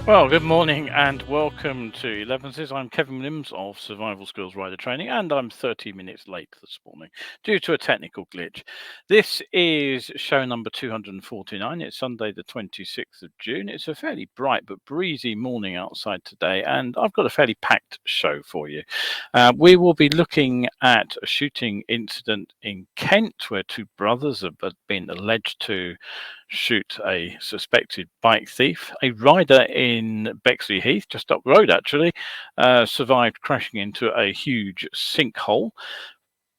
Well, good morning and welcome to Elevenses. I'm Kevin Williams of Survival Skills Rider Training, and I'm 30 minutes late this morning due to a technical glitch. This is show number 249. It's Sunday, the 26th of June. It's a fairly bright but breezy morning outside today, and I've got a fairly packed show for you. We will be looking at a shooting incident in Kent where two brothers have been alleged to shoot a suspected bike thief. A rider in Bexley Heath, just up the road actually, survived crashing into a huge sinkhole.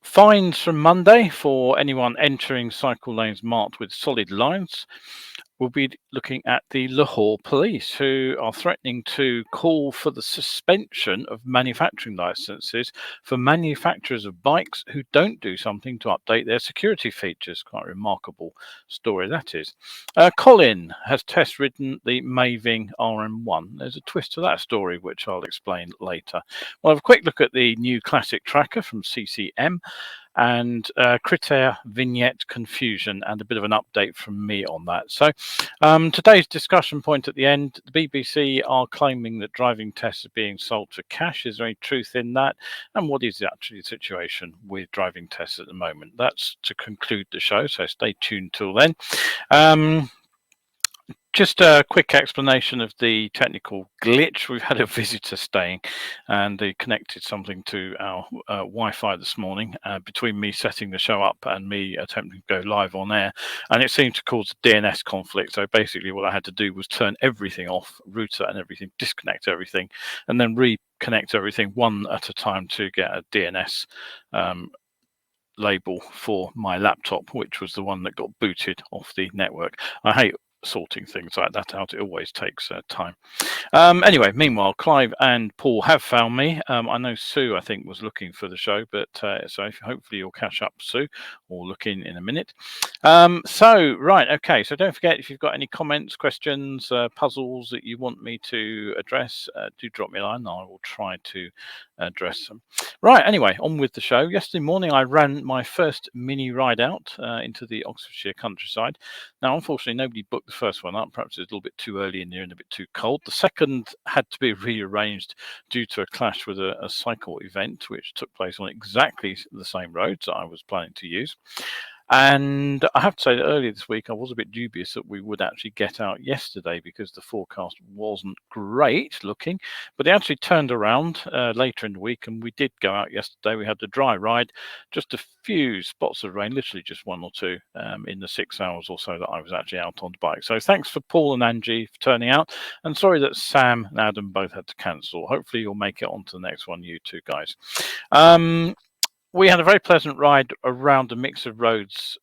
Fines from Monday for anyone entering cycle lanes marked with solid lines. We'll be looking at the Lahore police, who are threatening to call for the suspension of manufacturing licenses for manufacturers of bikes who don't do something to update their security features. Quite a remarkable story that is. Colin has test ridden the Maving RM1. There's a twist to that story, which I'll explain later. We'll have a quick look at the new classic tracker from CCM and Criteria vignette confusion, and a bit of an update from me on that. So today's discussion point at the end, the BBC are claiming that driving tests are being sold for cash. Is there any truth in that? And what is actually the situation with driving tests at the moment? That's to conclude the show, so stay tuned till then. Just a quick explanation of the technical glitch. We've had a visitor staying and they connected something to our Wi-Fi this morning between me setting the show up and me attempting to go live on air, and it seemed to cause a DNS conflict. So basically what I had to do was turn everything off, router and everything, disconnect everything, and then reconnect everything one at a time to get a DNS label for my laptop, which was the one that got booted off the network. I hate sorting things like that out. It always takes time. Anyway, meanwhile, Clive and Paul have found me. I know Sue, I think, was looking for the show, but so hopefully you'll catch up, Sue, or look in a minute. Right, okay. So don't forget, if you've got any comments, questions, puzzles that you want me to address, do drop me a line. I will try to address them. Right, anyway, on with the show. Yesterday morning, I ran my first mini ride out into the Oxfordshire countryside. Now, unfortunately, nobody booked the first one up. Perhaps it was a little bit too early in there and a bit too cold. The second had to be rearranged due to a clash with a cycle event, which took place on exactly the same roads that I was planning to use. And I have to say that earlier this week, I was a bit dubious that we would actually get out yesterday because the forecast wasn't great looking. But they actually turned around later in the week, and we did go out yesterday. We had the dry ride, just a few spots of rain, literally just one or two in the 6 hours or so that I was actually out on the bike. So thanks for Paul and Angie for turning out. And sorry that Sam and Adam both had to cancel. Hopefully you'll make it onto the next one, you two guys. We had a very pleasant ride around a mix of roads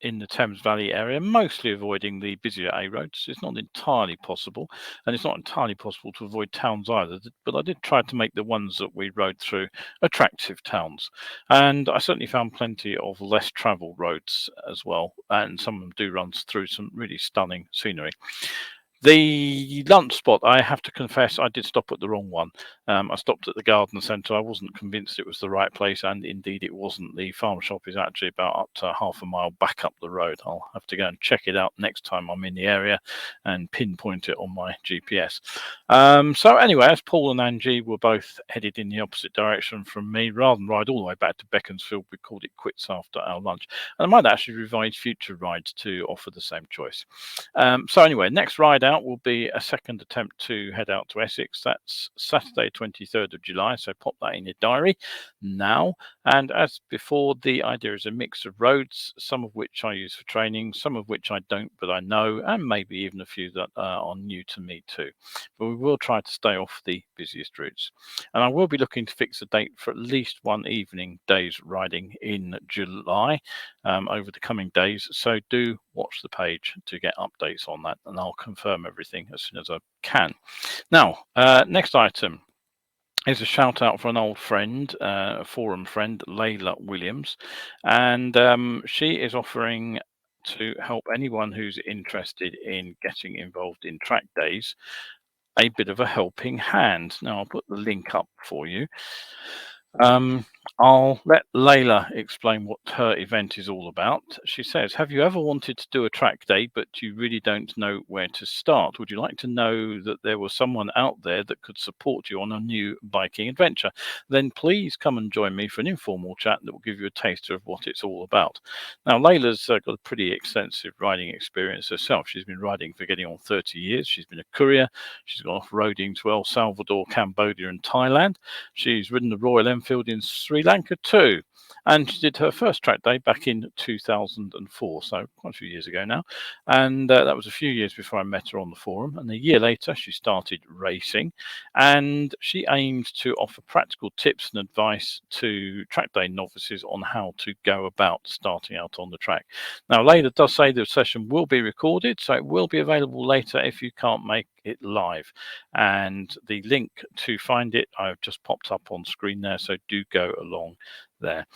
in the Thames Valley area, mostly avoiding the busier A roads. It's not entirely possible, and it's not entirely possible to avoid towns either, but I did try to make the ones that we rode through attractive towns. And I certainly found plenty of less travelled roads as well, and some of them do run through some really stunning scenery. The lunch spot, I have to confess, I did stop at the wrong one. I stopped at the garden centre. I wasn't convinced it was the right place, and indeed it wasn't. The farm shop is actually about up to half a mile back up the road. I'll have to go and check it out next time I'm in the area and pinpoint it on my GPS. So anyway, as Paul and Angie were both headed in the opposite direction from me, rather than ride all the way back to Beaconsfield, we called it quits after our lunch. And I might actually revise future rides to offer the same choice. So anyway, next ride out will be a second attempt to head out to Essex. That's Saturday, 23rd of July. So pop that in your diary now. And as before, the idea is a mix of roads, some of which I use for training, some of which I don't, but I know, and maybe even a few that are new to me too. But we will try to stay off the busiest routes. And I will be looking to fix a date for at least one evening day's riding in July over the coming days. So do watch the page to get updates on that, and I'll confirm everything as soon as I can. Now, next item is a shout out for an old friend, a forum friend, Layla Williams, and she is offering to help anyone who's interested in getting involved in track days a bit of a helping hand. Now, I'll put the link up for you. I'll let Layla explain what her event is all about. She says, have you ever wanted to do a track day, but you really don't know where to start? Would you like to know that there was someone out there that could support you on a new biking adventure? Then please come and join me for an informal chat that will give you a taster of what it's all about. Now, Layla's got a pretty extensive riding experience herself. She's been riding for getting on 30 years. She's been a courier. She's gone off roading to El Salvador, Cambodia, and Thailand. She's ridden the Royal Enfield in Sri Lanka too. And she did her first track day back in 2004, so quite a few years ago now. And that was a few years before I met her on the forum. And a year later, she started racing. And she aimed to offer practical tips and advice to track day novices on how to go about starting out on the track. Now, Layla does say the session will be recorded, so it will be available later if you can't make it live. And the link to find it, I've just popped up on screen there, so do go along there.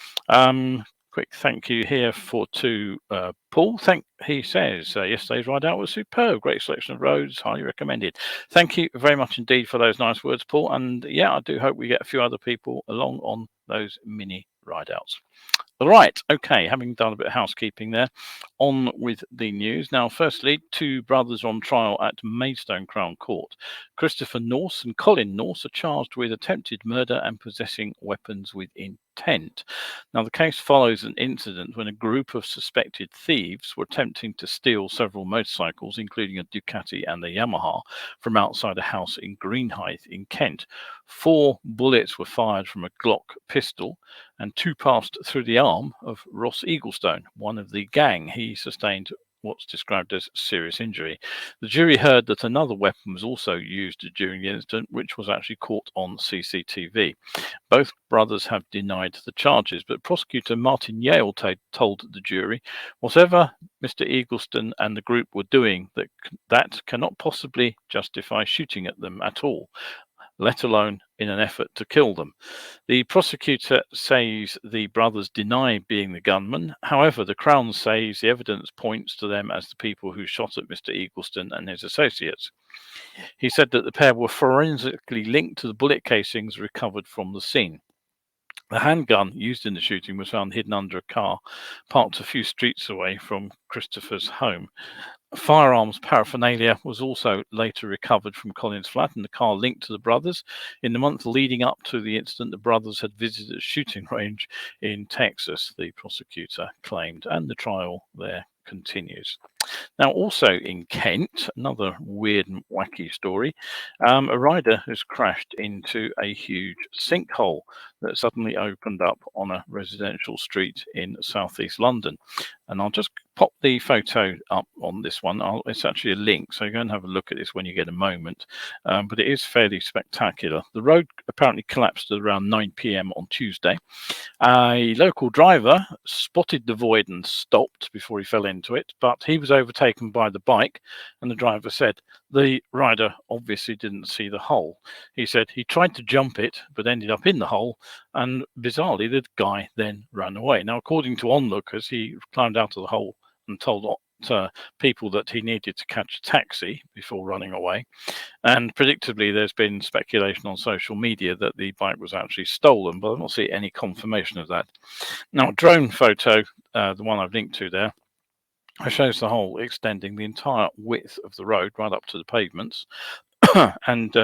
Quick thank you here to Paul. He says yesterday's ride out was superb, great selection of roads, highly recommended. Thank you very much indeed for those nice words, Paul. And yeah, I do hope we get a few other people along on those mini ride outs. Right, okay, having done a bit of housekeeping there, on with the news. Now, firstly, two brothers on trial at Maidstone Crown Court. Christopher Norse and Colin Norse are charged with attempted murder and possessing weapons with intent. Now, the case follows an incident when a group of suspected thieves were attempting to steal several motorcycles, including a Ducati and a Yamaha, from outside a house in Greenhithe in Kent. 4 bullets were fired from a Glock pistol, and 2 passed through the arm of Ross Eaglestone, one of the gang. He sustained what's described as serious injury. The jury heard that another weapon was also used during the incident, which was actually caught on CCTV. Both brothers have denied the charges, but prosecutor Martin Yale told the jury, whatever Mr. Eaglestone and the group were doing, that cannot possibly justify shooting at them at all, let alone in an effort to kill them. The prosecutor says the brothers deny being the gunmen. However, the Crown says the evidence points to them as the people who shot at Mr. Eaglestone and his associates. He said that the pair were forensically linked to the bullet casings recovered from the scene. The handgun used in the shooting was found hidden under a car parked a few streets away from Christopher's home. Firearms paraphernalia was also later recovered from Colin's flat in the car linked to the brothers. In the month leading up to the incident, the brothers had visited a shooting range in Texas, the prosecutor claimed, and the trial there continues. Now, also in Kent, another weird and wacky story. A rider has crashed into a huge sinkhole that suddenly opened up on a residential street in southeast London. And I'll just pop the photo up on this one. It's actually a link, so go and have a look at this when you get a moment. But it is fairly spectacular. The road apparently collapsed at around 9 p.m. on Tuesday. A local driver spotted the void and stopped before he fell into it, but he was overtaken by the bike, and the driver said the rider obviously didn't see the hole. He said he tried to jump it, but ended up in the hole, and bizarrely, the guy then ran away. Now, according to onlookers, he climbed out of the hole and told people that he needed to catch a taxi before running away. And predictably, there's been speculation on social media that the bike was actually stolen, but I've not seen any confirmation of that. Now, a drone photo, the one I've linked to there, shows the hole extending the entire width of the road right up to the pavements. And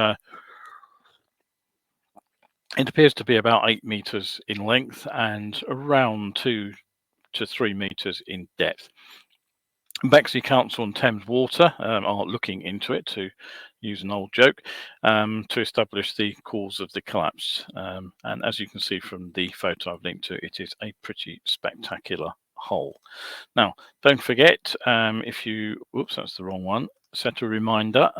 it appears to be about 8 meters in length and around 2 to 3 meters in depth. Bexley Council and Thames Water are looking into it, to use an old joke, to establish the cause of the collapse. And as you can see from the photo I've linked to, it is a pretty spectacular hole. Now, don't forget, if you, oops, that's the wrong one, set a reminder.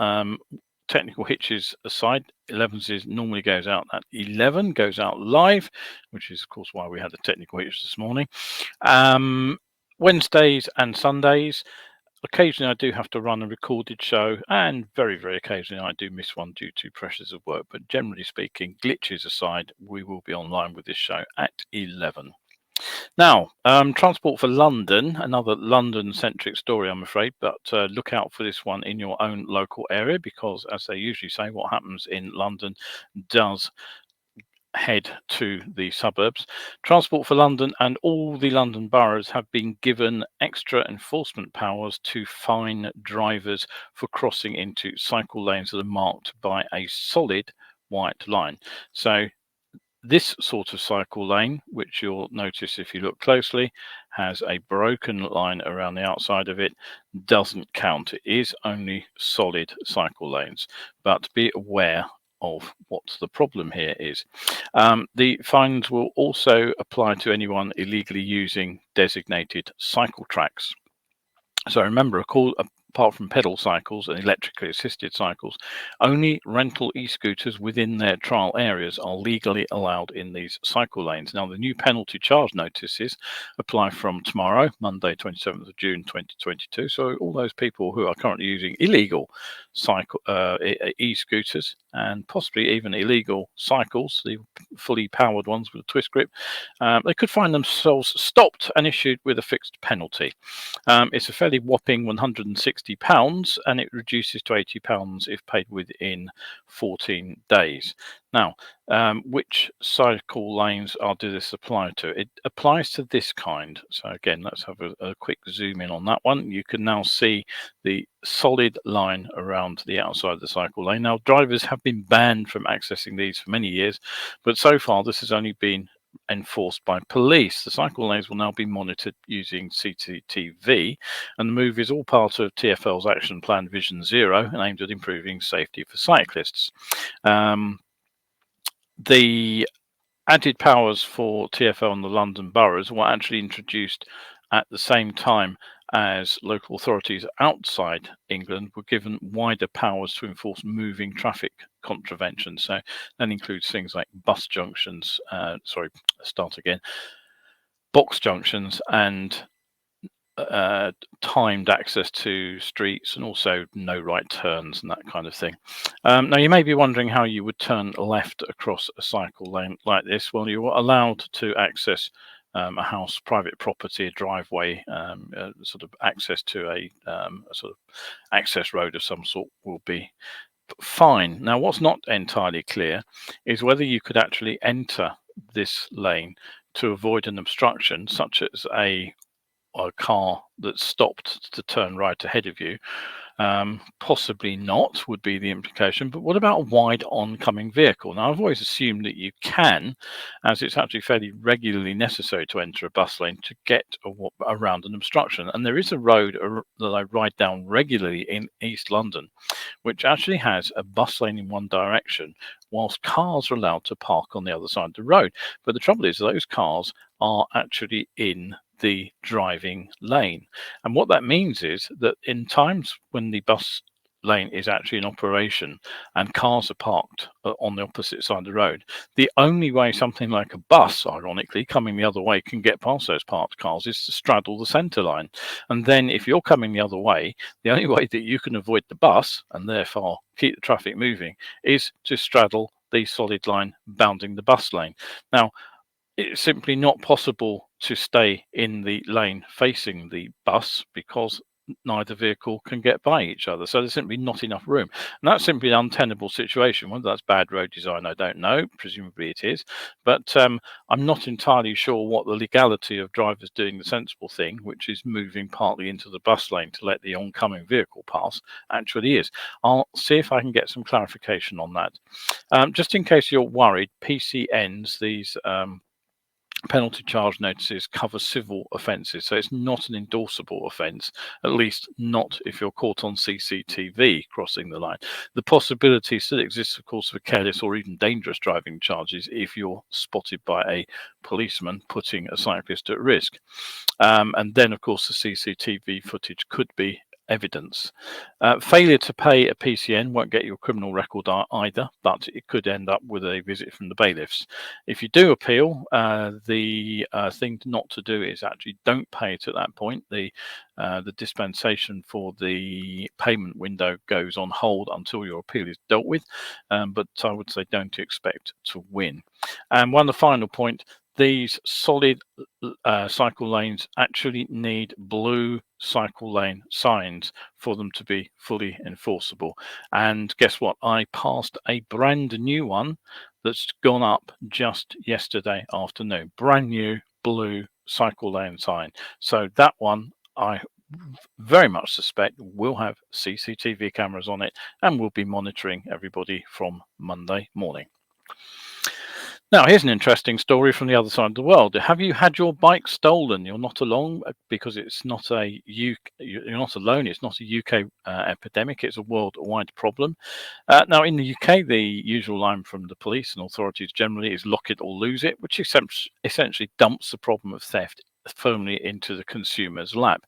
Technical hitches aside, Elevenses normally goes out at 11, goes out live, which is of course why we had the technical hitch this morning. Wednesdays and Sundays, occasionally I do have to run a recorded show, and very, very occasionally I do miss one due to pressures of work. But generally speaking, glitches aside, we will be online with this show at 11. Now, Transport for London, another London-centric story, I'm afraid, but look out for this one in your own local area, because as they usually say, what happens in London does head to the suburbs. Transport for London and all the London boroughs have been given extra enforcement powers to fine drivers for crossing into cycle lanes that are marked by a solid white line. So this sort of cycle lane, which you'll notice if you look closely, has a broken line around the outside of it, doesn't count. It is only solid cycle lanes, but be aware of what the problem here is. The fines will also apply to anyone illegally using designated cycle tracks. So remember, apart from pedal cycles and electrically assisted cycles, only rental e-scooters within their trial areas are legally allowed in these cycle lanes. Now, the new penalty charge notices apply from tomorrow, Monday, 27th of June, 2022. So all those people who are currently using illegal e-scooters and possibly even illegal cycles, the fully powered ones with a twist grip, they could find themselves stopped and issued with a fixed penalty. It's a fairly whopping £160, and it reduces to £80 if paid within 14 days. Now, which cycle lanes do this apply to? It applies to this kind. So again, let's have a quick zoom in on that one. You can now see the solid line around the outside of the cycle lane. Now, drivers have been banned from accessing these for many years, but so far this has only been enforced by police. The cycle lanes will now be monitored using CCTV, and the move is all part of TfL's action plan Vision Zero and aimed at improving safety for cyclists. The added powers for TfL and the London boroughs were actually introduced at the same time as local authorities outside England were given wider powers to enforce moving traffic contraventions. So that includes things like box junctions and timed access to streets, and also no right turns and that kind of thing. Now, you may be wondering how you would turn left across a cycle lane like this. Well, you're allowed to access a house, private property, a driveway, sort of access to a sort of access road of some sort will be fine. Now, what's not entirely clear is whether you could actually enter this lane to avoid an obstruction, such as a car that stopped to turn right ahead of you. Possibly not, would be the implication. But what about a wide oncoming vehicle? Now, I've always assumed that you can, as it's actually fairly regularly necessary to enter a bus lane to get around an obstruction. And there is a road that I ride down regularly in East London, which actually has a bus lane in one direction, whilst cars are allowed to park on the other side of the road. But the trouble is, those cars are actually in the driving lane. And what that means is that in times when the bus lane is actually in operation and cars are parked on the opposite side of the road, the only way something like a bus, ironically, coming the other way can get past those parked cars is to straddle the centre line. And then if you're coming the other way, the only way that you can avoid the bus and therefore keep the traffic moving is to straddle the solid line bounding the bus lane. Now, it's simply not possible to stay in the lane facing the bus because neither vehicle can get by each other. So there's simply not enough room. And that's simply an untenable situation. Whether that's bad road design, I don't know. Presumably it is. But I'm not entirely sure what the legality of drivers doing the sensible thing, which is moving partly into the bus lane to let the oncoming vehicle pass, actually is. I'll see if I can get some clarification on that. Just in case you're worried, PCNs, these penalty charge notices cover civil offences, so it's not an endorsable offence, at least not if you're caught on CCTV crossing the line. The possibility still exists, of course, for careless or even dangerous driving charges if you're spotted by a policeman putting a cyclist at risk. And then, of course, the CCTV footage could be evidence. Failure to pay a PCN won't get your criminal record either, but it could end up with a visit from the bailiffs. If you do appeal, the thing not to do is actually don't pay it at that point. The dispensation for the payment window goes on hold until your appeal is dealt with, but I would say don't expect to win. And one final point, these solid cycle lanes actually need blue cycle lane signs for them to be fully enforceable. And guess what? I passed a brand new one that's gone up just yesterday afternoon. Brand new blue cycle lane sign. So that one I very much suspect will have CCTV cameras on it and will be monitoring everybody from Monday morning. Now, here's an interesting story from the other side of the world. Have you had your bike stolen? You're not alone, because it's not a you're not alone. It's not a UK epidemic. It's a worldwide problem. Now, in the UK, the usual line from the police and authorities generally is lock it or lose it, which essentially dumps the problem of theft firmly into the consumer's lap.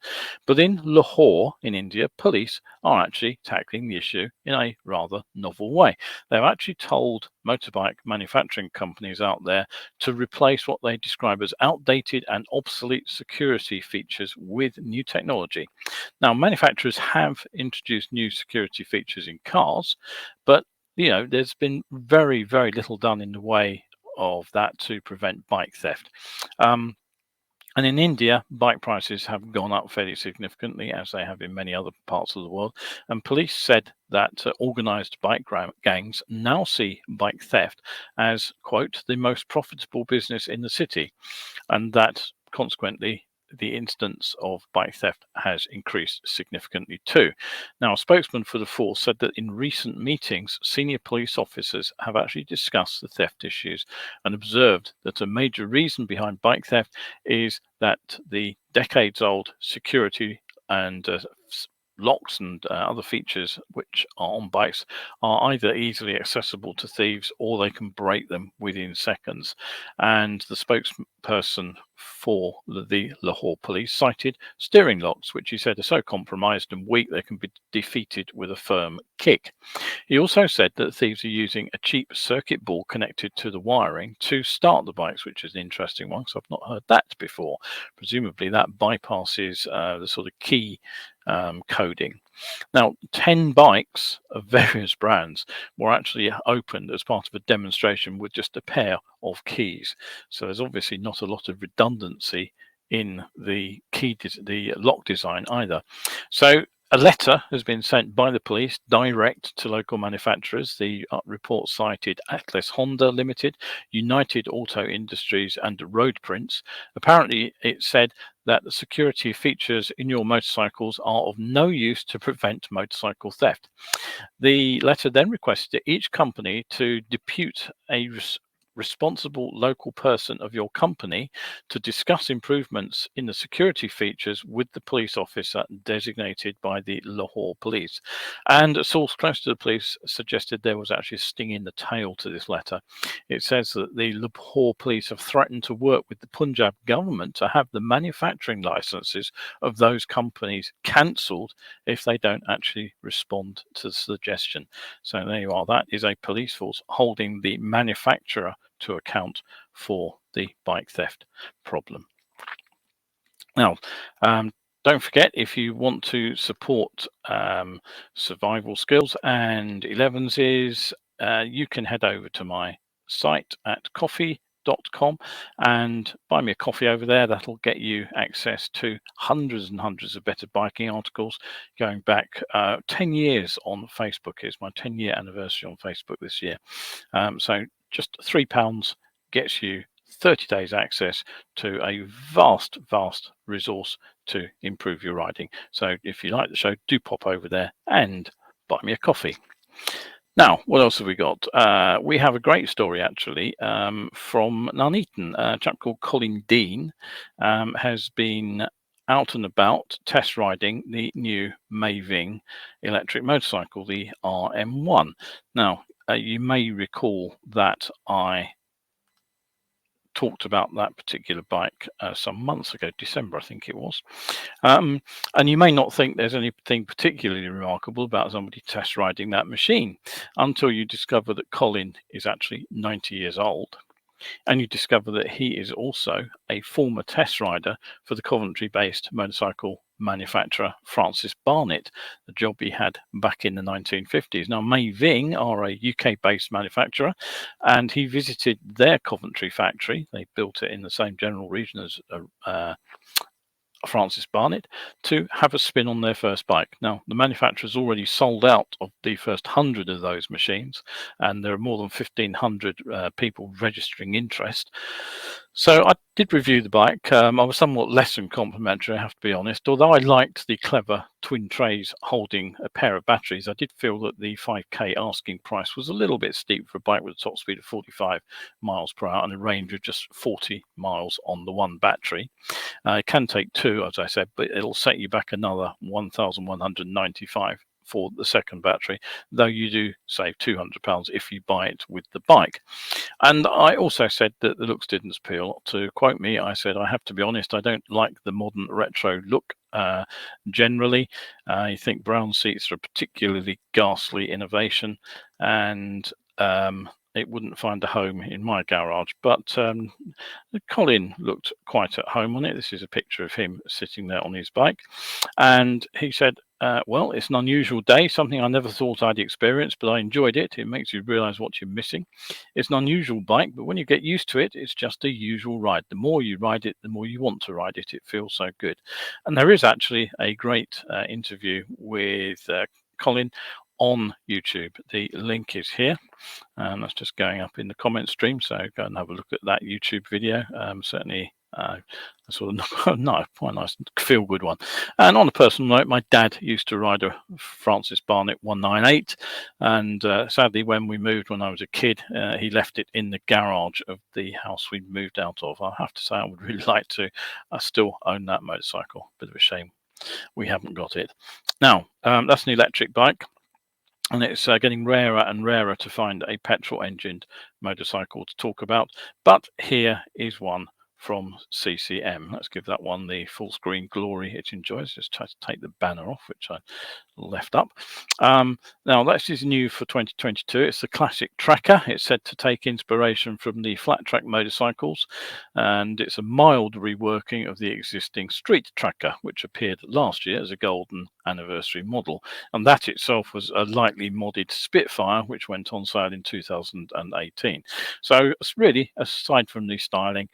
But in Lahore, in India, police are actually tackling the issue in a rather novel way. They've actually told motorbike manufacturing companies out there to replace what they describe as outdated and obsolete security features with new technology. Now, manufacturers have introduced new security features in cars, but there's been very, very little done in the way of that to prevent bike theft. And in India, bike prices have gone up fairly significantly, as they have in many other parts of the world. And police said that organized bike gangs now see bike theft as, quote, the most profitable business in the city. And that consequently, the incidence of bike theft has increased significantly too. Now, a spokesman for the force said that in recent meetings, senior police officers have actually discussed the theft issues and observed that a major reason behind bike theft is that the decades-old security and locks and other features which are on bikes are either easily accessible to thieves or they can break them within seconds. And the spokesperson for the Lahore police cited steering locks, which he said are so compromised and weak they can be defeated with a firm kick. He also said that thieves are using a cheap circuit board connected to the wiring to start the bikes, which is an interesting one because I've not heard that before. Presumably that bypasses the sort of key coding. Now, 10 bikes of various brands were actually opened as part of a demonstration with just a pair of keys. So there's obviously not a lot of redundancy in the the lock design either. So a letter has been sent by the police direct to local manufacturers. The report cited Atlas Honda Limited, United Auto Industries, and Roadprints. Apparently, it said that the security features in your motorcycles are of no use to prevent motorcycle theft. The letter then requested each company to depute a responsible local person of your company to discuss improvements in the security features with the police officer designated by the Lahore police. And a source close to the police suggested there was actually a sting in the tail to this letter. It says that the Lahore police have threatened to work with the Punjab government to have the manufacturing licenses of those companies cancelled if they don't actually respond to the suggestion. So there you are. That is a police force holding the manufacturer to account for the bike theft problem. Now, don't forget, if you want to support survival skills and Elevenses, you can head over to my site at coffee.com and buy me a coffee over there. That'll get you access to hundreds and hundreds of better biking articles going back 10 years on Facebook. It's my 10-year anniversary on Facebook this year. So just £3 gets you 30 days access to a vast resource to improve your riding. So if you like the show, do pop over there and buy me a coffee. Now, what else have we got? We have a great story, actually, from Nuneaton. A chap called Colin Dean has been out and about test riding the new Maving electric motorcycle, the RM1. Now, you may recall that I talked about that particular bike some months ago, December, I think it was. And you may not think there's anything particularly remarkable about somebody test riding that machine until you discover that Colin is actually 90 years old. and you discover that he is also a former test rider for the Coventry-based motorcycle manufacturer Francis Barnett, the job he had back in the 1950s. Now, May Ving are a UK-based manufacturer, and he visited their Coventry factory. They built it in the same general region as Francis Barnett, to have a spin on their first bike. Now, the manufacturer's already sold out of the first 100 of those machines, and there are more than 1,500 people registering interest. So I did review the bike. I was somewhat less than complimentary, I have to be honest. Although I liked the clever twin trays holding a pair of batteries, I did feel that the 5k asking price was a little bit steep for a bike with a top speed of 45 miles per hour and a range of just 40 miles on the one battery. It can take two, as I said, but it'll set you back another 1,195 for the second battery, though you do save £200 if you buy it with the bike. And I also said that the looks didn't appeal. To quote me, I said, I have to be honest, I don't like the modern retro look generally. I think brown seats are a particularly ghastly innovation, and it wouldn't find a home in my garage. But Colin looked quite at home on it. This is a picture of him sitting there on his bike. And he said, well, it's an unusual day, something I never thought I'd experience, but I enjoyed it. It makes you realize what you're missing. It's an unusual bike, but when you get used to it, it's just a usual ride. The more you ride it, the more you want to ride it. It feels so good. And there is actually a great interview with Colin on YouTube. The link is here, and that's just going up in the comment stream, so go and have a look at that YouTube video. Certainly sort of no, quite nice, feel good one. And on a personal note, my dad used to ride a Francis Barnett 198, and sadly, when we moved when I was a kid, he left it in the garage of the house we moved out of. I have to say, I would really like to still own that motorcycle. Bit of a shame we haven't got it. Now, that's an electric bike, and it's getting rarer and rarer to find a petrol-engined motorcycle to talk about. But here is one from CCM. Let's give that one the full screen glory it enjoys. Just try to take the banner off, which I left up. Now, this is new for 2022. It's the classic tracker. It's said to take inspiration from the flat track motorcycles, and it's a mild reworking of the existing street tracker, which appeared last year as a golden anniversary model, and that itself was a lightly modded Spitfire, which went on sale in 2018. So really, aside from the styling,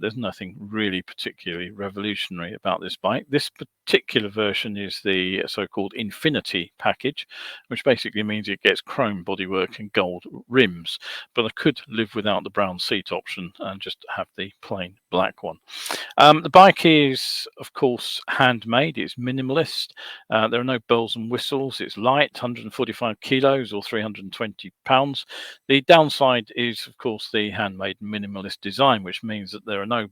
there's nothing really particularly revolutionary about this bike. This particular version is the so-called Infinity package, which basically means it gets chrome bodywork and gold rims, but I could live without the brown seat option and just have the plain black one. The bike is, of course, handmade. It's minimalist. There are no bells and whistles. It's light, 145 kilos or 320 pounds. The downside is, of course, the handmade minimalist design, which means that there are no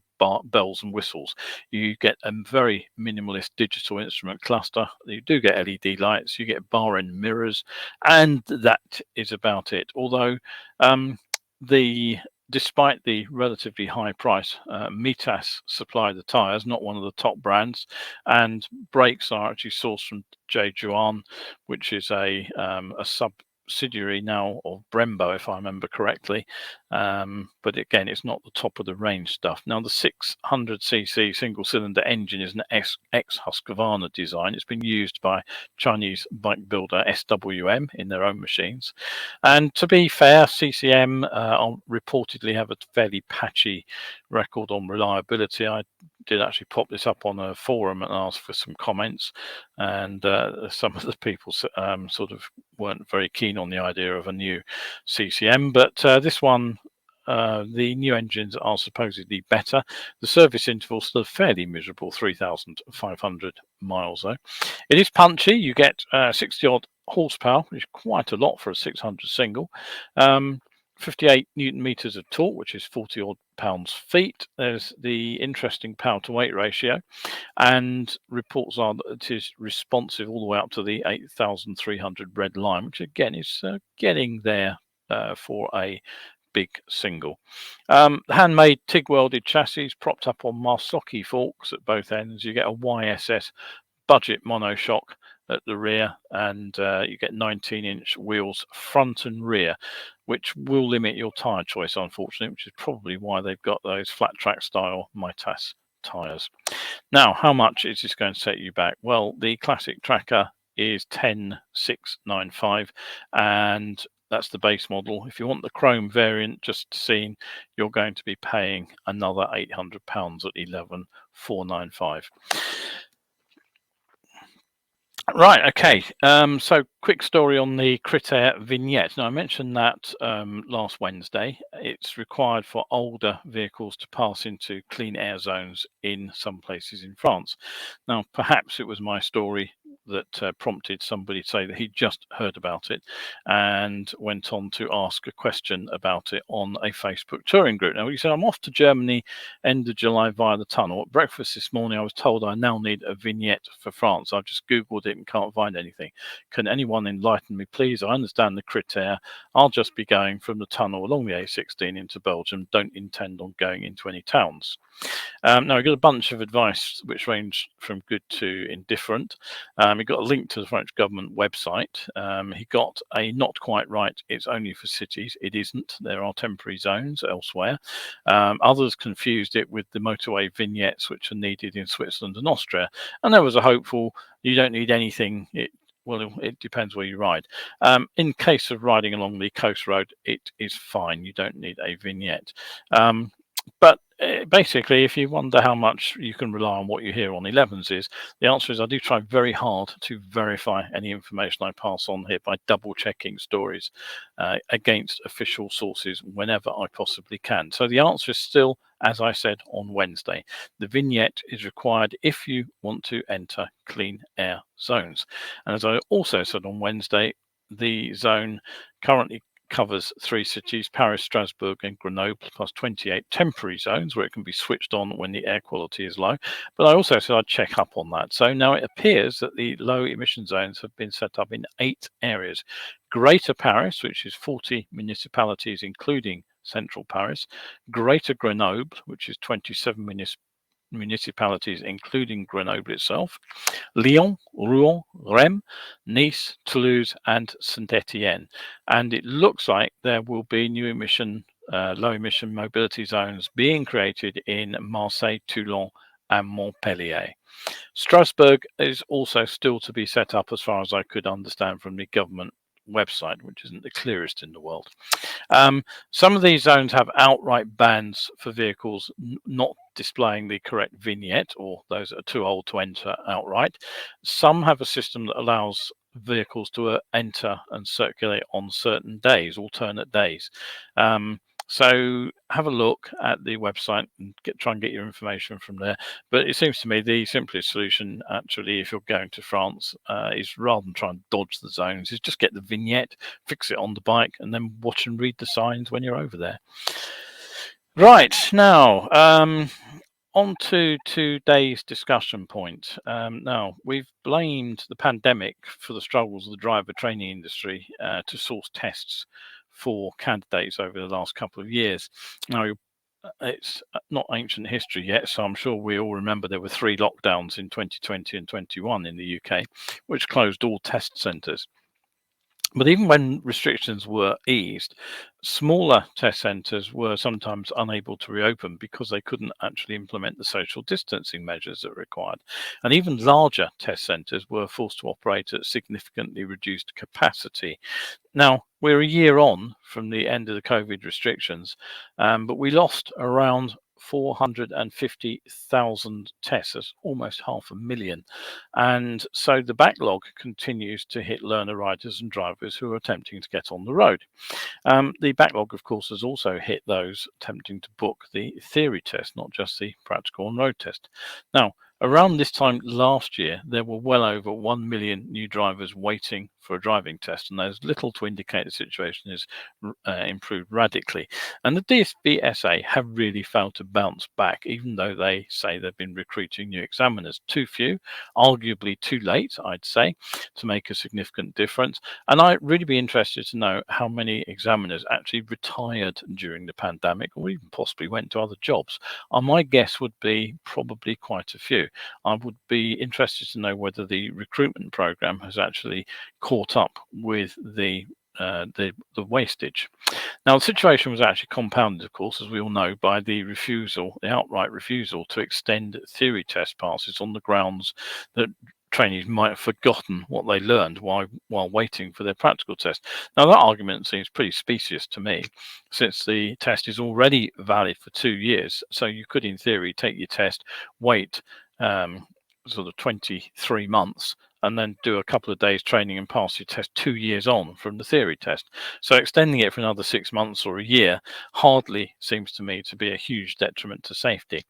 bells and whistles. You get a very minimalist digital instrument cluster. You do get LED lights. You get bar end mirrors, and that is about it. Although despite the relatively high price, Mitas supply the tyres, not one of the top brands, and brakes are actually sourced from JUNE, which is a subsidiary now of Brembo, if I remember correctly. But again, it's not the top of the range stuff. Now, the 600cc single cylinder engine is an ex-Husqvarna design. It's been used by Chinese bike builder SWM in their own machines. And to be fair, CCM reportedly have a fairly patchy record on reliability. I did actually pop this up on a forum and ask for some comments, and some of the people sort of weren't very keen on the idea of a new CCM, but this one, the new engines are supposedly better. The service interval is still fairly miserable, 3,500 miles though. It is punchy. You get 60 odd horsepower, which is quite a lot for a 600 single. 58 newton meters of torque, which is 40 odd pounds-feet. There's the interesting power to weight ratio, and reports are that it is responsive all the way up to the 8,300 red line, which again is getting there for a big single. Handmade TIG welded chassis propped up on Marsocchi forks at both ends. You get a YSS budget monoshock at the rear, and you get 19-inch wheels front and rear, which will limit your tyre choice, unfortunately, which is probably why they've got those flat track style Mitas tyres. Now, how much is this going to set you back? Well, the classic tracker is 10,695, and that's the base model. If you want the chrome variant, just seen, you're going to be paying another £800 at 11,495. Right, okay. So quick story on the Critère vignette. Now, I mentioned that last Wednesday. It's required for older vehicles to pass into clean air zones in some places in France. Now, perhaps it was my story that prompted somebody to say that he just heard about it and went on to ask a question about it on a Facebook touring group. Now, he said, I'm off to Germany end of July via the tunnel. At breakfast this morning, I was told I now need a vignette for France. I've just Googled it and can't find anything. Can anyone enlighten me, please? I understand the Critère. I'll just be going from the tunnel along the A16 into Belgium. Don't intend on going into any towns. Now, we got a bunch of advice which range from good to indifferent. He got a link to the French government website. He got a not quite right. It's only for cities. It isn't. There are temporary zones elsewhere. Others confused it with the motorway vignettes which are needed in Switzerland and Austria. And there was a hopeful, you don't need anything. Well, it depends where you ride. In case of riding along the coast road, it is fine. You don't need a vignette. But basically, if you wonder how much you can rely on what you hear on 11s, the answer is I do try very hard to verify any information I pass on here by double checking stories against official sources whenever I possibly can. So the answer is still, as I said on Wednesday, the vignette is required if you want to enter clean air zones. And as I also said on Wednesday, the zone currently covers 3 cities, Paris, Strasbourg and Grenoble, plus 28 temporary zones where it can be switched on when the air quality is low. But I also said I'd check up on that. So now it appears that the low emission zones have been set up in 8 areas. Greater Paris, which is 40 municipalities, including central Paris. Greater Grenoble, which is 27 municipalities, including Grenoble itself, Lyon, Rouen, Rennes, Nice, Toulouse, and Saint-Étienne. And it looks like there will be new emission, low emission mobility zones being created in Marseille, Toulon, and Montpellier. Strasbourg is also still to be set up, as far as I could understand from the government website, which isn't the clearest in the world. Some of these zones have outright bans for vehicles not displaying the correct vignette, or those that are too old to enter outright. Some have a system that allows vehicles to enter and circulate on certain days, alternate days. So have a look at the website and try and get your information from there. But it seems to me the simplest solution, actually, if you're going to France, is rather than try and dodge the zones, is just get the vignette, fix it on the bike, and then watch and read the signs when you're over there. Right, now, on to today's discussion point. Now, we've blamed the pandemic for the struggles of the driver training industry to source tests for candidates over the last couple of years. Now, it's not ancient history yet, so I'm sure we all remember there were 3 lockdowns in 2020 and 21 in the UK, which closed all test centres. But even when restrictions were eased, smaller test centres were sometimes unable to reopen because they couldn't actually implement the social distancing measures that were required. And even larger test centres were forced to operate at significantly reduced capacity. Now, we're a year on from the end of the COVID restrictions, but we lost around 450,000 tests. That's almost 500,000. And so the backlog continues to hit learner riders and drivers who are attempting to get on the road. The backlog, of course, has also hit those attempting to book the theory test, not just the practical on road test. Now, around this time last year, there were well over 1 million new drivers waiting for a driving test, and there's little to indicate the situation is improved radically. And the DSBSA have really failed to bounce back, even though they say they've been recruiting new examiners. Too few, arguably too late, I'd say, to make a significant difference. And I'd really be interested to know how many examiners actually retired during the pandemic, or even possibly went to other jobs. My guess would be probably quite a few. I would be interested to know whether the recruitment program has actually caught up with the the wastage. Now, the situation was actually compounded, of course, as we all know, by the outright refusal to extend theory test passes on the grounds that trainees might have forgotten what they learned while waiting for their practical test. Now, that argument seems pretty specious to me, since the test is already valid for 2 years. So you could, in theory, take your test, wait sort of 23 months, and then do a couple of days training and pass your test 2 years on from the theory test. So extending it for another 6 months or a year hardly seems to me to be a huge detriment to safety.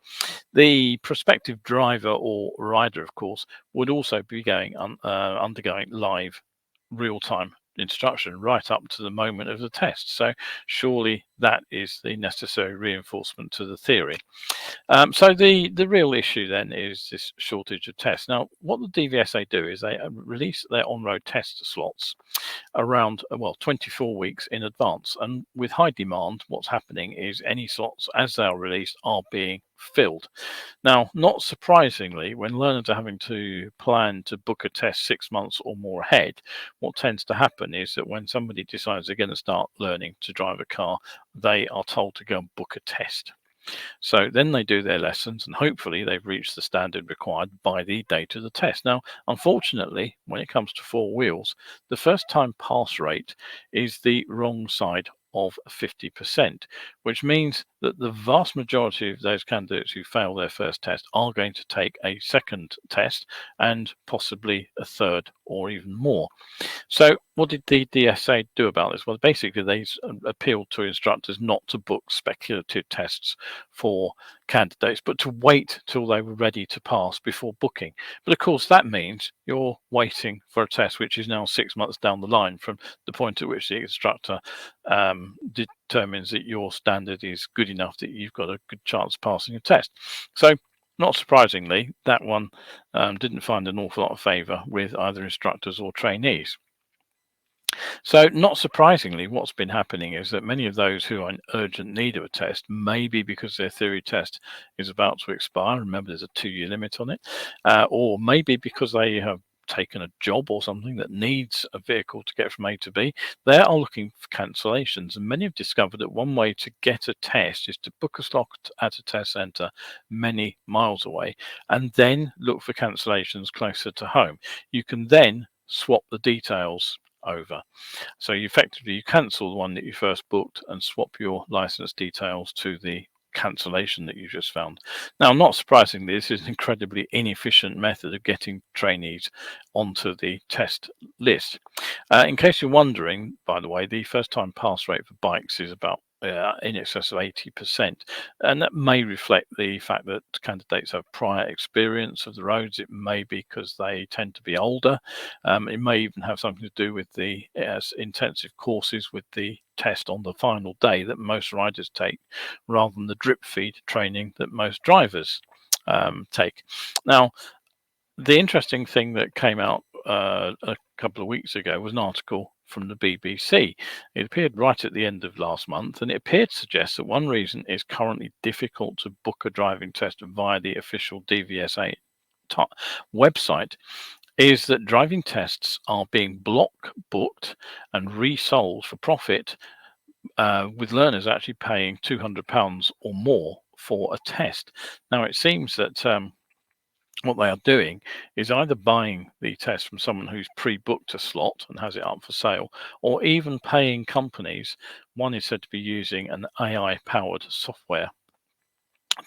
The prospective driver or rider, of course, would also be undergoing live real-time instruction right up to the moment of the test. So surely that is the necessary reinforcement to the theory. So the real issue then is this shortage of tests. Now, what the DVSA do is they release their on-road test slots around 24 weeks in advance, and with high demand, what's happening is any slots as they are released are being filled. Now, not surprisingly, when learners are having to plan to book a test 6 months or more ahead, what tends to happen is that when somebody decides they're going to start learning to drive a car, they are told to go and book a test. So then they do their lessons, and hopefully they've reached the standard required by the date of the test. Now, unfortunately, when it comes to four wheels, the first time pass rate is the wrong side of 50%, which means that the vast majority of those candidates who fail their first test are going to take a second test and possibly a third or even more. So what did the DSA do about this? Well, basically they appealed to instructors not to book speculative tests for candidates, but to wait till they were ready to pass before booking. But of course, that means you're waiting for a test which is now 6 months down the line from the point at which the instructor determines that your standard is good enough that you've got a good chance of passing a test. So not surprisingly, that one didn't find an awful lot of favour with either instructors or trainees. So, not surprisingly, what's been happening is that many of those who are in urgent need of a test, maybe because their theory test is about to expire, remember there's a 2-year limit on it, or maybe because they have taken a job or something that needs a vehicle to get from A to B, they are looking for cancellations. And many have discovered that one way to get a test is to book a slot at a test centre many miles away and then look for cancellations closer to home. You can then swap the details over. So you effectively cancel the one that you first booked and swap your license details to the cancellation that you just found. Now, not surprisingly, this is an incredibly inefficient method of getting trainees onto the test list. In case you're wondering, by the way, the first time pass rate for bikes is about in excess of 80%. And that may reflect the fact that candidates have prior experience of the roads. It may be because they tend to be older. It may even have something to do with the intensive courses with the test on the final day that most riders take, rather than the drip feed training that most drivers take. Now, the interesting thing that came out a couple of weeks ago was an article from the BBC. It appeared right at the end of last month, and it appeared to suggest that one reason it's currently difficult to book a driving test via the official DVSA website is that driving tests are being block booked and resold for profit, with learners actually paying £200 or more for a test. Now, it seems that what they are doing is either buying the test from someone who's pre-booked a slot and has it up for sale, or even paying companies. One is said to be using an AI-powered software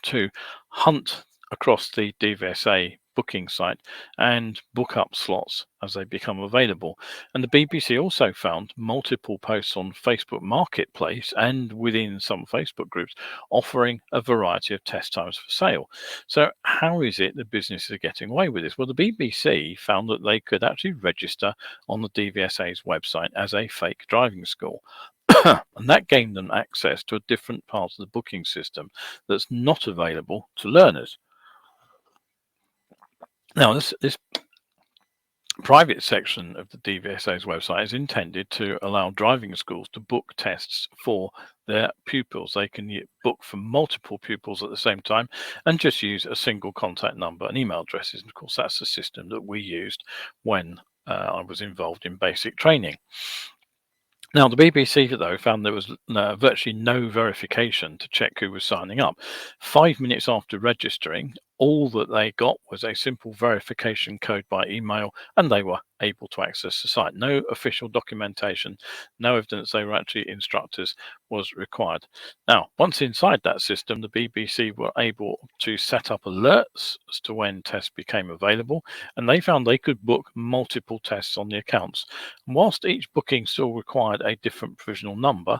to hunt across the DVSA booking site and book up slots as they become available. And the BBC also found multiple posts on Facebook Marketplace and within some Facebook groups offering a variety of test times for sale. So how is it that businesses are getting away with this? Well, the BBC found that they could actually register on the DVSA's website as a fake driving school. And that gained them access to a different part of the booking system that's not available to learners. Now, this private section of the DVSA's website is intended to allow driving schools to book tests for their pupils. They can book for multiple pupils at the same time and just use a single contact number and email addresses. And of course, that's the system that we used when I was involved in basic training. Now, the BBC, though, found there was virtually no verification to check who was signing up. 5 minutes after registering, all that they got was a simple verification code by email, and they were able to access the site. No official documentation, no evidence they were actually instructors was required. Now, once inside that system, the BBC were able to set up alerts as to when tests became available, and they found they could book multiple tests on the accounts. And whilst each booking still required a different provisional number,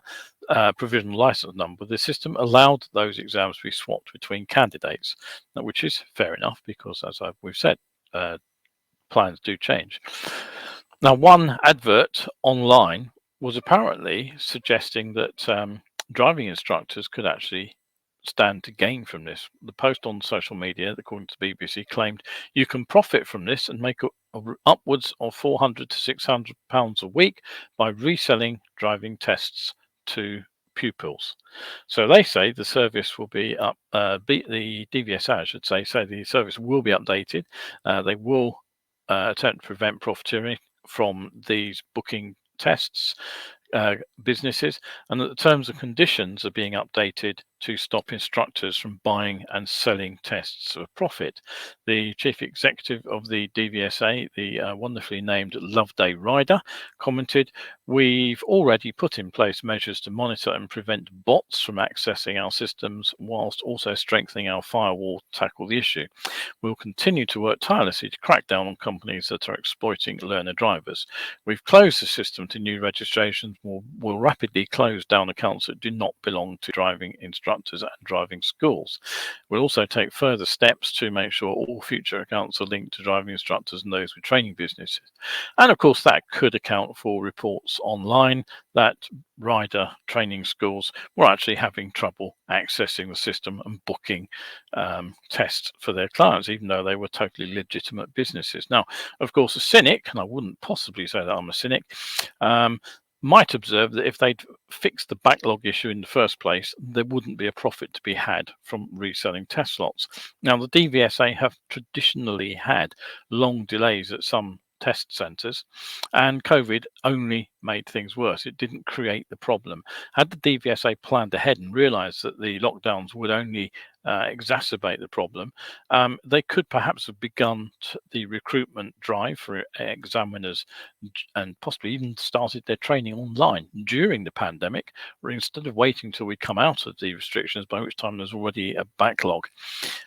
provisional license number, the system allowed those exams to be swapped between candidates, which is fair enough because, as we've said, plans do change. Now, one advert online was apparently suggesting that driving instructors could actually stand to gain from this. The post on social media, according to the BBC, claimed you can profit from this and make upwards of £400 to £600 a week by reselling driving tests to pupils. So they say the service will be up. The DVSA, I should say the service will be updated. They will attempt to prevent profiteering from these booking tests businesses, and that the terms and conditions are being updated to stop instructors from buying and selling tests for profit. The chief executive of the DVSA, the wonderfully named Loveday Ryder, commented, "We've already put in place measures to monitor and prevent bots from accessing our systems, whilst also strengthening our firewall to tackle the issue. We'll continue to work tirelessly to crack down on companies that are exploiting learner drivers. We've closed the system to new registrations. We'll rapidly close down accounts that do not belong to driving instructors and driving schools. We'll also take further steps to make sure all future accounts are linked to driving instructors and those with training businesses." And of course, that could account for reports online that rider training schools were actually having trouble accessing the system and booking tests for their clients, even though they were totally legitimate businesses. Now, of course, a cynic, and I wouldn't possibly say that I'm a cynic, might observe that if they'd fixed the backlog issue in the first place, there wouldn't be a profit to be had from reselling test slots. Now, the DVSA have traditionally had long delays at some test centres, and COVID only made things worse. It didn't create the problem. Had the DVSA planned ahead and realised that the lockdowns would only exacerbate the problem, they could perhaps have begun the recruitment drive for examiners and possibly even started their training online during the pandemic, instead of waiting till we come out of the restrictions, by which time there's already a backlog.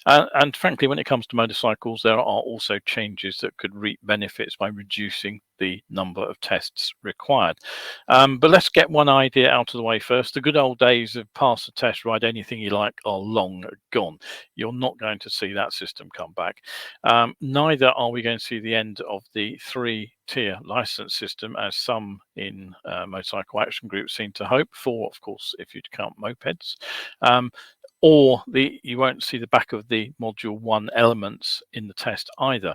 And frankly, when it comes to motorcycles, there are also changes that could reap benefits by reducing the number of tests required. But let's get one idea out of the way first. The good old days of pass the test, ride anything you like are long gone. You're not going to see that system come back. Neither are we going to see the end of the three-tier license system, as some in motorcycle action groups seem to hope for, of course, if you count mopeds. Or you won't see the back of the Module 1 elements in the test either,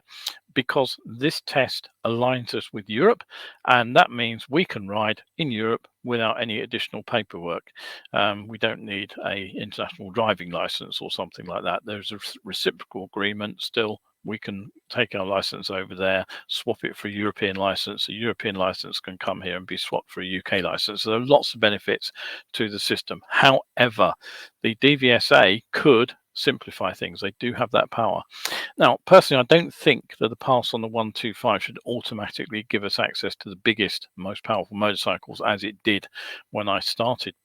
because this test aligns us with Europe, and that means we can ride in Europe without any additional paperwork. We don't need an international driving license or something like that. There's a reciprocal agreement still. We can take our license over there, swap it for a European license. A European license can come here and be swapped for a UK license. So there are lots of benefits to the system. However, the DVSA could simplify things. They do have that power. Now, personally, I don't think that the pass on the 125 should automatically give us access to the biggest, most powerful motorcycles, as it did when I started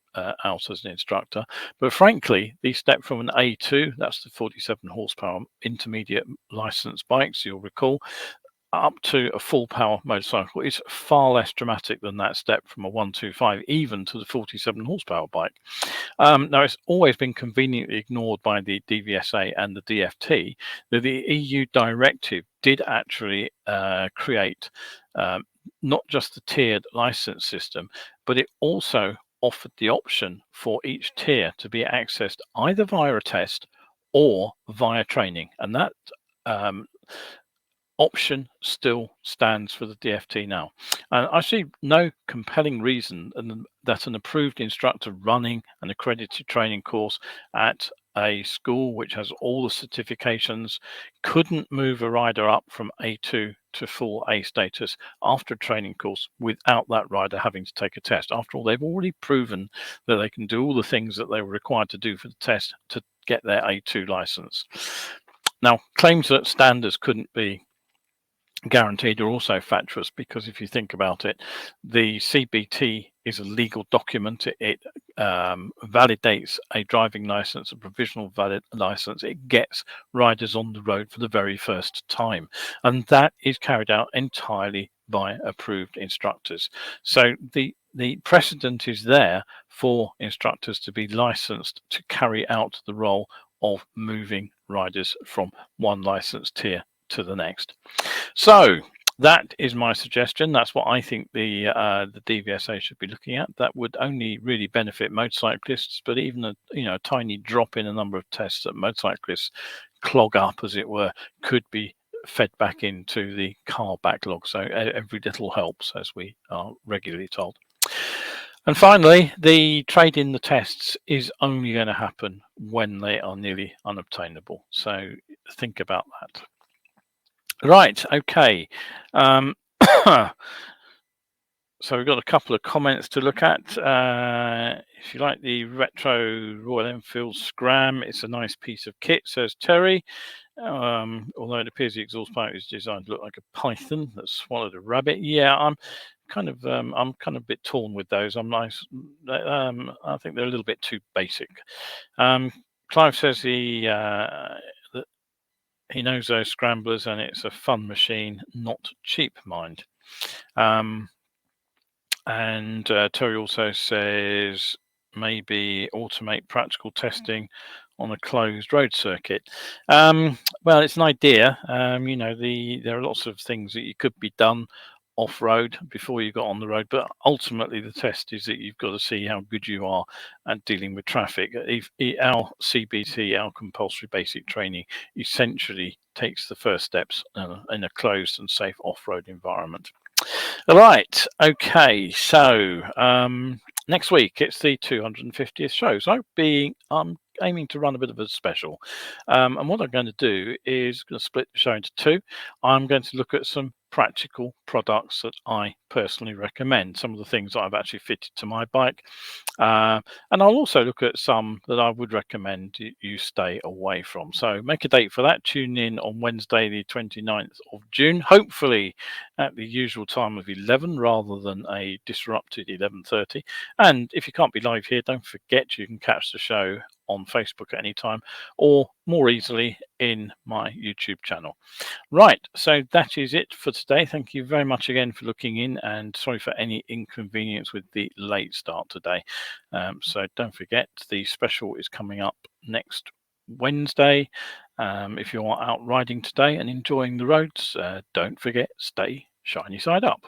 out as an instructor. But frankly, the step from an A2, that's the 47 horsepower intermediate license bikes, you'll recall, up to a full power motorcycle is far less dramatic than that step from a 125 even to the 47 horsepower bike. Now, it's always been conveniently ignored by the DVSA and the DFT that the EU directive did actually create not just the tiered license system, but it also offered the option for each tier to be accessed either via a test or via training. And that option still stands for the DFT now. And I see no compelling reason that an approved instructor running an accredited training course at a school which has all the certifications couldn't move a rider up from A2 to full A status after a training course without that rider having to take a test. After all, they've already proven that they can do all the things that they were required to do for the test to get their A2 license. Now, claims that standards couldn't be guaranteed are also fatuous, because if you think about it, the CBT is a legal document. It validates a driving license, a provisional valid license. It gets riders on the road for the very first time, and that is carried out entirely by approved instructors. So the precedent is there for instructors to be licensed to carry out the role of moving riders from one license tier to the next. So that is my suggestion. That's what I think the DVSA should be looking at. That would only really benefit motorcyclists, but even a tiny drop in a number of tests that motorcyclists clog up, as it were, could be fed back into the car backlog. So every little helps, as we are regularly told. And finally, the trade in the tests is only going to happen when they are nearly unobtainable. So think about that. Right, okay. So we've got a couple of comments to look at. If you like the retro Royal Enfield Scram, it's a nice piece of kit, says Terry. Although it appears the exhaust pipe is designed to look like a python that swallowed a rabbit. Yeah, I'm kind of a bit torn with those. I think they're a little bit too basic. Clive says he knows those scramblers, and it's a fun machine, not cheap, mind. And Terry also says maybe automate practical testing on a closed road circuit. Well, it's an idea. There are lots of things that you could be done off-road before you got on the road, but ultimately the test is that you've got to see how good you are at dealing with traffic. Our CBT, our compulsory basic training, essentially takes the first steps in a closed and safe off-road environment. All right, okay, so next week it's the 250th show, so I'm aiming to run a bit of a special, and what I'm going to do is going to split the show into two. I'm going to look at some practical products that I personally recommend, some of the things that I've actually fitted to my bike, and I'll also look at some that I would recommend you stay away from. So make a date for that. Tune in on Wednesday the 29th of June, hopefully at the usual time of 11 rather than a disrupted 11:30. And if you can't be live here, don't forget you can catch the show on Facebook at any time, or more easily in my YouTube channel. Right, so that is it for today. Thank you very much again for looking in, and sorry for any inconvenience with the late start today. So don't forget, the special is coming up next Wednesday. If you are out riding today and enjoying the roads, don't forget, stay shiny side up.